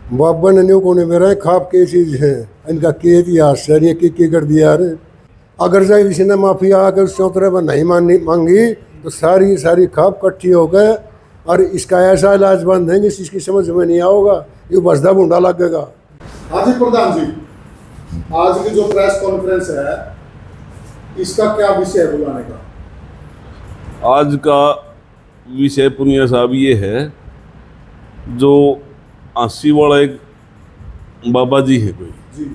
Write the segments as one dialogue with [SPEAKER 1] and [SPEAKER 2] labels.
[SPEAKER 1] बाबा ने न्यू कोने में रहे खाप के चीज है इनका के इतिहास है ये की कर दिया यार। अगर जाए किसी ने माफी आकर चौतरे पर नहीं मांगी तो सारी सारी खाप इकट्ठी हो गए और इसका ऐसा इलाज बंद है कि इसकी समझ में नहीं आओगा, ये बसदा बूंदा लगेगा।
[SPEAKER 2] हाँ जी प्रधान जी, आज की जो प्रेस कॉन्फ्रेंस है इसका क्या विषय है बुलाने का?
[SPEAKER 3] आज का विषय पुनिया साहब ये है, जो आसी वाला एक बाबा जी है कोई
[SPEAKER 2] जी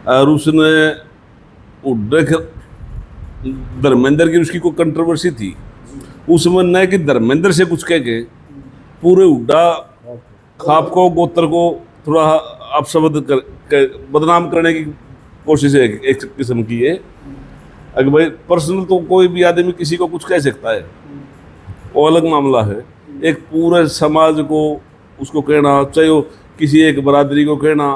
[SPEAKER 3] और उसने उड्डक धर्मेंद्र की उसकी कोई कंट्रोवर्सी थी, उसमें न कि धर्मेंद्र से कुछ कह के पूरे उड्डा खाप को गोत्र को थोड़ा अपशब्द बदनाम करने की कोशिश है एक किस्म की है। अगर भाई पर्सनल तो कोई भी आदमी किसी को कुछ कह सकता है, वो अलग मामला है। एक पूरे समाज को उसको कहना, चाहे वो किसी एक बरादरी को कहना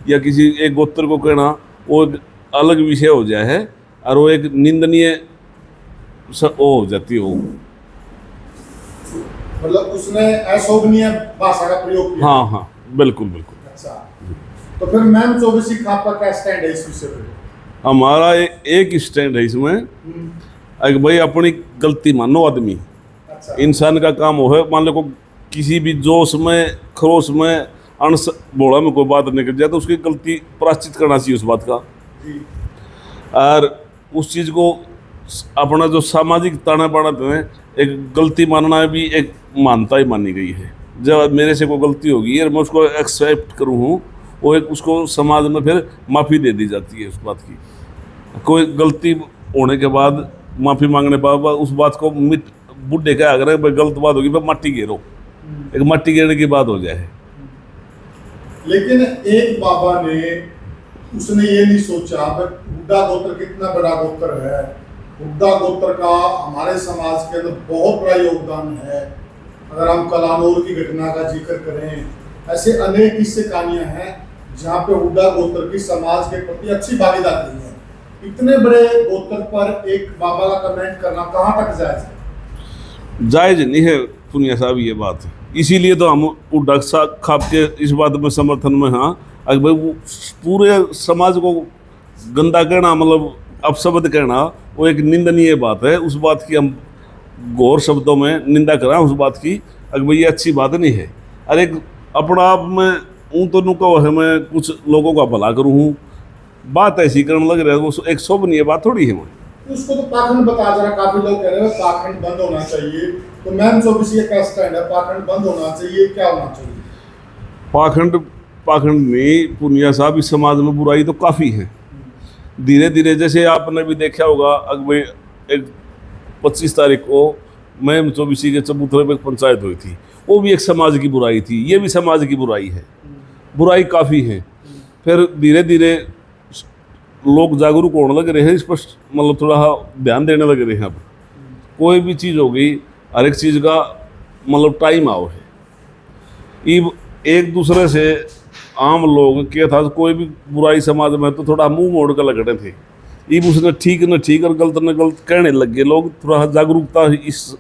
[SPEAKER 3] या किसी एक गोत्र को कहना, वो एक अलग विषय हो जाए है और वो एक निंदनीय वो हो जाती है वो।
[SPEAKER 2] मतलब उसने अशोभनीय भाषा का प्रयोग किया।
[SPEAKER 3] हाँ हाँ बिल्कुल बिल्कुल।
[SPEAKER 2] अच्छा, तो फिर मैम चौबीसी खाप का क्या स्टैंड है इस विषय पे?
[SPEAKER 3] हमारा एक स्टैंड है इसमें, अगर भाई अपनी गलती मानो आदमी,
[SPEAKER 2] अच्छा,
[SPEAKER 3] इंसान का काम हो है, मान लो को किसी भी जोश में खरोश में अणस बोला में कोई बात निकल जाए तो उसकी गलती प्रायश्चित करना चाहिए उस बात का।
[SPEAKER 2] जी
[SPEAKER 3] और उस चीज़ को अपना जो सामाजिक ताना बाना है, एक गलती मानना भी एक मानता ही मानी गई है। जब मेरे से कोई गलती होगी और मैं उसको एक्सेप्ट करूँ हूँ, वो एक उसको समाज में फिर माफ़ी दे दी जाती है उस बात की। कोई गलती होने के बाद माफ़ी मांगने के बाद उस बात को मिट बुढ़े का अगर भाई गलत बात होगी फिर मट्टी घेरो, एक मट्टी घेरने की बात हो जाए।
[SPEAKER 2] लेकिन एक बाबा ने उसने ये नहीं सोचा हुड्डा गोत्र कितना बड़ा गोत्र है, हुड्डा गोत्र का हमारे समाज के अंदर बहुत बड़ा योगदान है। अगर हम कलानौर की घटना का जिक्र करें, ऐसे अनेक किस्से कहानियां हैं जहाँ पे हुड्डा गोत्र की समाज के प्रति अच्छी भागीदारी है। इतने बड़े गोत्र पर एक बाबा का कमेंट करना कहाँ तक जायज है?
[SPEAKER 3] जायज नहीं है पुनिया साहब ये बात, इसीलिए तो हम हुड्डा खाप के इस बात में समर्थन में। हाँ, अगर भाई वो पूरे समाज को गंदा कहना, मतलब अपशब्द कहना, वो एक निंदनीय बात है। उस बात की हम घोर शब्दों में निंदा करा उस बात की, अगर भाई ये अच्छी बात नहीं है। अरे एक अपना आप में ऊँ तो नुका है, मैं कुछ लोगों का भला करूँ हूँ, बात ऐसी करने लग रहा है, वो एक शोभनीय बात थोड़ी है। मैं
[SPEAKER 2] उसको तो पाखंड बता जरा, काफी लोग कह रहे हैं पाखंड बंद होना चाहिए, तो मैम चौबीसी का स्टैंड है पाखंड बंद होना चाहिए, क्या होना चाहिए?
[SPEAKER 3] पाखंड नहीं पुनिया साहब, इस समाज में बुराई तो काफ़ी है। धीरे धीरे जैसे आपने भी देखा होगा, अगले एक 25 तारीख को मैम चौबीसी के चबूतरे पर पंचायत हुई थी, वो भी एक समाज की बुराई थी, ये भी समाज की बुराई है। बुराई काफ़ी है। फिर धीरे धीरे लोग जागरूक होने लग रहे हैं, इस पर मतलब थोड़ा ध्यान देने लग रहे हैं। अब कोई भी चीज़ हो गई, हर एक चीज़ का मतलब टाइम आओ है। इब एक दूसरे से आम लोग क्या था, कोई भी बुराई समाज में तो थोड़ा मुंह मोड़ कर लग रहे थे। इब उसने ठीक न ठीक और गलत न गलत कहने लग गए लोग, थोड़ा जागरूकता इस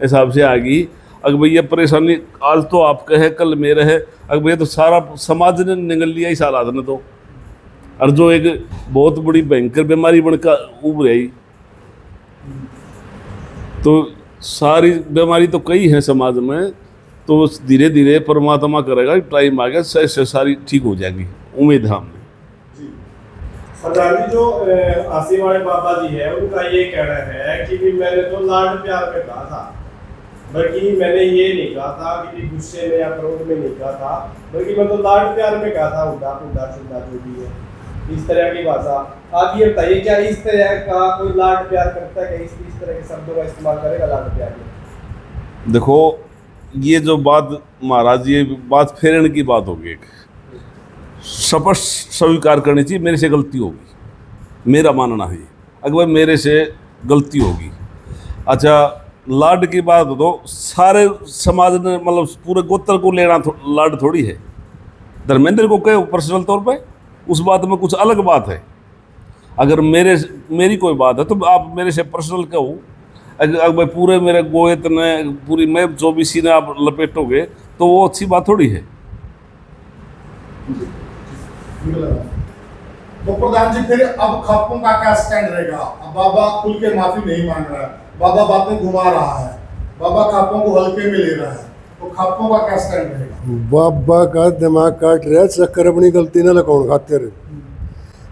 [SPEAKER 3] हिसाब से आ गई। अगर भैया परेशानी आज तो आपका है, कल मेरा है, अगर भैया तो सारा समाज ने निगल लिया इस हालात ने तो, और जो एक बहुत बड़ी भयंकर बीमारी बनकर उभर आई। तो सारी बीमारी तो कई है समाज में, तो धीरे धीरे परमात्मा करेगा, टाइम आ गया से सारी ठीक हो जाएगी, उम्मीद है हमने।
[SPEAKER 4] प्रधान जी, जो आसी वाले बाबा जी है उनका ये कहना है कि भी मैंने तो लाड प्यार में कहा था, बल्कि मैंने ये नहीं कहा था कि गुस्से में या क्रोध में नहीं कहा था, बल्कि मैं तो लाड प्यार में कहा था, उड़ा उड़ा चुड़ा जो भी है इस तरह की भाषा। आप ये बताइए, क्या इस तरह का कोई लाड प्यार करता है, इस तरह के शब्दों का इस्तेमाल करेगा लाड प्यार में?
[SPEAKER 3] देखो ये जो बात महाराज, ये बात फेरने की बात होगी, एक स्पष्ट स्वीकार करनी चाहिए, मेरे से गलती होगी, मेरा मानना है। अगर भाई मेरे से गलती होगी, अच्छा लाड की बात हो तो सारे समाज ने मतलब पूरे गोत्र को लेना लाड थोड़ी है। धर्मेंद्र को कहे पर्सनल तौर पे, उस बात में कुछ अलग बात है। अगर मेरी कोई बात है तो आप मेरे से पर्सनल कहो। अगर भाई पूरे मेरे गोयत ने पूरी मैं चौबीसी ने आप लपेटोगे तो वो अच्छी बात थोड़ी है।
[SPEAKER 2] तो प्रधान जी फिर अब खापों का क्या स्टैंड रहेगा? अब बाबा खुल के माफी नहीं मांग रहा है, बाबा बातें घुमा रहा है, बाबा खापों को हल्के में ले रहा है, तो खापों का क्या स्टैंड रहेगा?
[SPEAKER 1] बाबा का दिमाग काट रहा है, चक्कर अपनी गलती न लगाउन खातिर।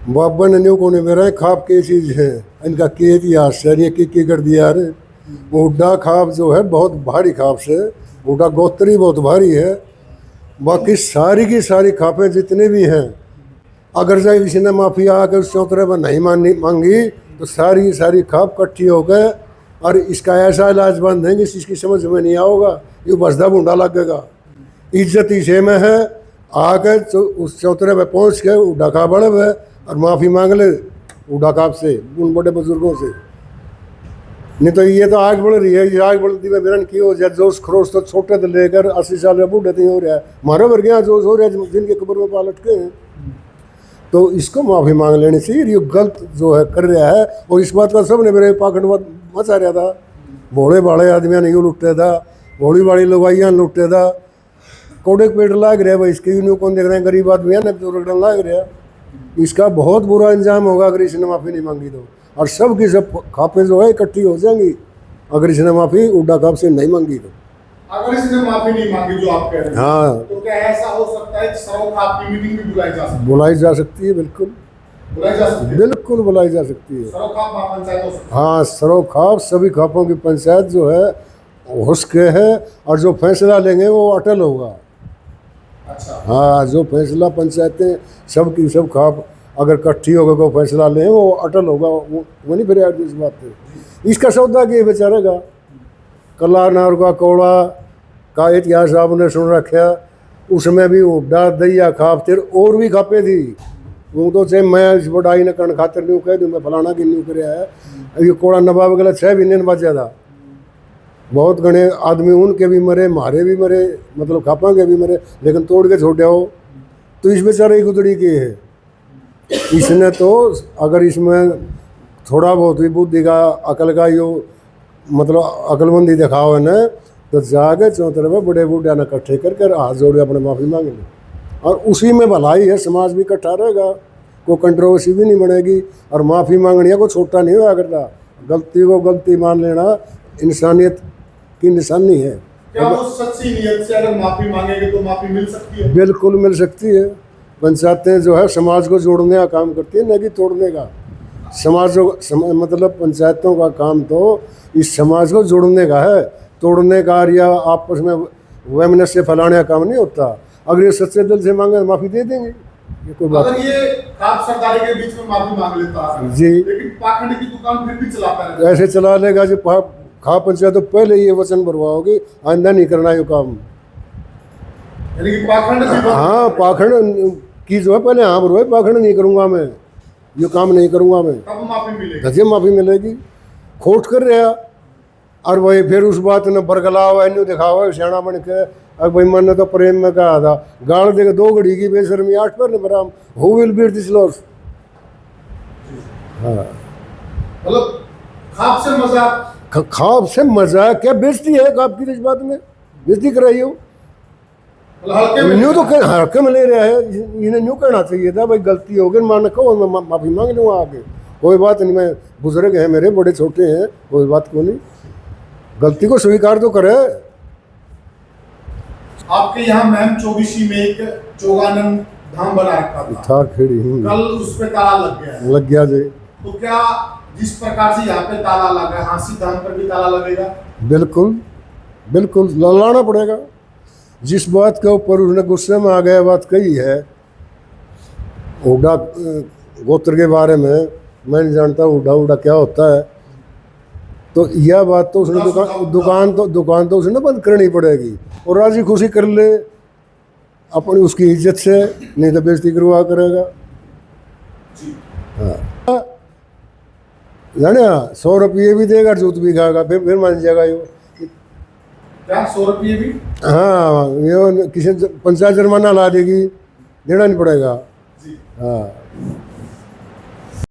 [SPEAKER 1] बाबा ने न्यू कोने मेरा खाप की चीज है, इनका के इतिहास है, ये की कर दिया रे। बूढ़ा खाप जो है बहुत भारी खाप से, बूढ़ा गोत्री बहुत भारी है। बाकी सारी की सारी खापें जितने भी हैं, अगर जाए किसी ने माफी आकर उस चौतरे पर नहीं मांगी तो सारी की सारी खाप इकट्ठी हो गए और इसका ऐसा इलाज बन देंगे इसकी समझ में नहीं आओगा, ये बसदा बूढ़ा लगेगा। इज्जत इसे में है, आकर उस चौतरे पे पहुंच के उड़ा खा बड़े हुए और माफ़ी मांग ले उड़ा खाप से, उन बड़े बुजुर्गों से। नहीं तो ये तो आग बढ़ रही है, ये आग बढ़ती में बिरन की हो जाए। जोश खरोश तो छोटे से लेकर 80 साल में बूढ़े तक हो रहा है, मारे वर्ग यहाँ जोश हो रहा है जिनके कब्र में पाल लटके हैं। तो इसको माफ़ी मांग लेनी चाहिए, ये गलत जो है कर रहा है। और इस बात का सब ने मेरे पाखंड मचा रहा था, भोले भाले आदमियाँ नहीं लुटते था, भोली भाली लुगाइयाँ लुटते था, कोड़े पेट लाग रहा है भाई इसके यूँ कौन देख रहे हैं, गरीब आदमी है ना तो रगड़न लाग रहा। इसका बहुत बुरा अंजाम होगा अगर इसने माफ़ी नहीं मांगी तो, और सब की सब खापें जो है इकट्ठी हो जाएंगी अगर इसने माफ़ी उड्डा खाप से नहीं मांगी तो।
[SPEAKER 2] अगर इसने माफी नहीं मांगी जो आप कह रहे हैं,
[SPEAKER 1] हाँ,
[SPEAKER 2] तो क्या ऐसा हो सकता है कि सरो खाप की मीटिंग भी बुलाई जा सकती है?
[SPEAKER 1] बुलाई जा सकती है, बिल्कुल
[SPEAKER 2] बुलाई जा सकती है,
[SPEAKER 1] बिल्कुल बुलाई जा सकती है।
[SPEAKER 2] सरो खाप महापंचायत हो सकती है।
[SPEAKER 1] हाँ, सरो खाप सभी खापों की पंचायत जो है उसके है, और जो फैसला लेंगे वो अटल होगा।
[SPEAKER 2] अच्छा,
[SPEAKER 1] हाँ, जो फैसला पंचायतें सब की सब खाप अगर इकट्ठी होकर कोई फैसला लें वो अटल होगा, वो नहीं फिर इस बात पे। इसका सौदा किए बेचारे का कलानार का कौड़ा का इतिहास आपने सुन रखा, उसमें भी उड्डा दहिया खाप तिर और भी खापे थी। वो तो चाहे मैं इस बड़ाई ने कण खातर नहीं कह दूँ मैं फलाना की नहीं कराया है। ये कोड़ा नवाब गला 6 महीने में बचा था, बहुत घने आदमी उनके भी मरे, मारे भी मरे, मतलब खापा के भी मरे, लेकिन तोड़ के छोटे हो। तो इस बेचारे की गुदड़ी की है, इसने तो अगर इसमें थोड़ा बहुत भी बुद्धि का अकल का यो मतलब अकलमंदी दिखाओ है ना, तो जाके चौतरे में बड़े बूढ़े ने इकट्ठे करके हाथ जोड़ के अपने माफ़ी मांग ली, और उसी में भलाई है, समाज भी इकट्ठा रहेगा, कोई कंट्रोवर्सी भी नहीं बनेगी। और माफ़ी मांगनी है कोई छोटा नहीं हुआ करता, गलती को गलती मान लेना इंसानियत की निशानी है।
[SPEAKER 2] क्या वो सच्ची नीयत से अगर माफी मांगेंगे तो माफी मिल सकती है?
[SPEAKER 1] बिल्कुल मिल सकती है। पंचायतें जो है समाज को जोड़ने का काम करती है, न कि तोड़ने का। मतलब पंचायतों का काम तो इस समाज को जोड़ने का है, तोड़ने का या आपस में वैमनस्य फैलाने का काम नहीं होता। अगर ये सच्चे दिल से मांगे तो माफ़ी दे देंगे, ये कोई बात
[SPEAKER 2] अगर ये खाप सरदारी के बीच में माफी मांग लेता है
[SPEAKER 1] जी,
[SPEAKER 2] लेकिन पाखंड की दुकान फिर भी चलाता है,
[SPEAKER 1] ऐसे चला लेगा जो खा पंचायत तो पहले ये वचन भरवाओगे आइंदा नहीं करना ये काम।
[SPEAKER 2] यानी कि पाखंड भी
[SPEAKER 1] हाँ, पाखंड की जो है पहले हाँ भरवाए, पाखंड नहीं करूँगा मैं, ये काम नहीं करूँगा मैं,
[SPEAKER 2] तब माफी मिलेगी।
[SPEAKER 1] गजे माफ़ी मिलेगी। खोट कर रहा और वही फिर उस बात ने बरगलाव एन्यू दिखावा सियाणा बन के। अब भाई मैंने तो प्रेम में कहा था, गाड़ देगा 2 घड़ी की बेशर्मी 8 पर बराम who will beat this loss. हाँ,
[SPEAKER 2] मतलब खाप से मजाक,
[SPEAKER 1] खाप से मजाक क्या बेइज्जती है? खाप की इस बात में बेइज्जती कराई हो,
[SPEAKER 2] मतलब हल्के में
[SPEAKER 1] न्यू तो हल्के में ले रहा है। इन्हें न्यू कहना चाहिए था भाई गलती हो गई, मान कहो मैं माफ़ी मांग लूँगा आगे, कोई बात नहीं, मैं बुजुर्ग हैं मेरे, बड़े छोटे हैं, कोई बात को नहीं, गलती को स्वीकार तो करे।
[SPEAKER 2] आपके यहाँ मैम 24 में एक चोगानंद धाम बना रखा था,
[SPEAKER 1] था खेड़ी
[SPEAKER 2] कल उस पे ताला लग गया है।
[SPEAKER 1] लग गया जी,
[SPEAKER 2] तो क्या जिस प्रकार से यहाँ पे ताला लगा है, हांसी धाम पर भी ताला लगेगा?
[SPEAKER 1] बिल्कुल बिल्कुल लाना पड़ेगा। जिस बात के ऊपर उसने गुस्से में आ गया बात कही है हुड्डा गोत्र के बारे में, मैं नहीं जानता हुड्डा क्या होता है, तो यह बात तो उसने दुकान तो उसने बंद करनी पड़ेगी और राजी खुशी कर ले अपनी उसकी इज्जत से, नहीं तो बेइज्जती करवा करेगा। हाँ, जाने 100 रुपये भी देगा, जूत भी खाएगा, फिर मान जाएगा यो।
[SPEAKER 2] क्या 100 रुपये भी?
[SPEAKER 1] हाँ, ये किसी पंचायत जुर्माना ला देगी, देना नहीं पड़ेगा।
[SPEAKER 2] जी।
[SPEAKER 1] हाँ,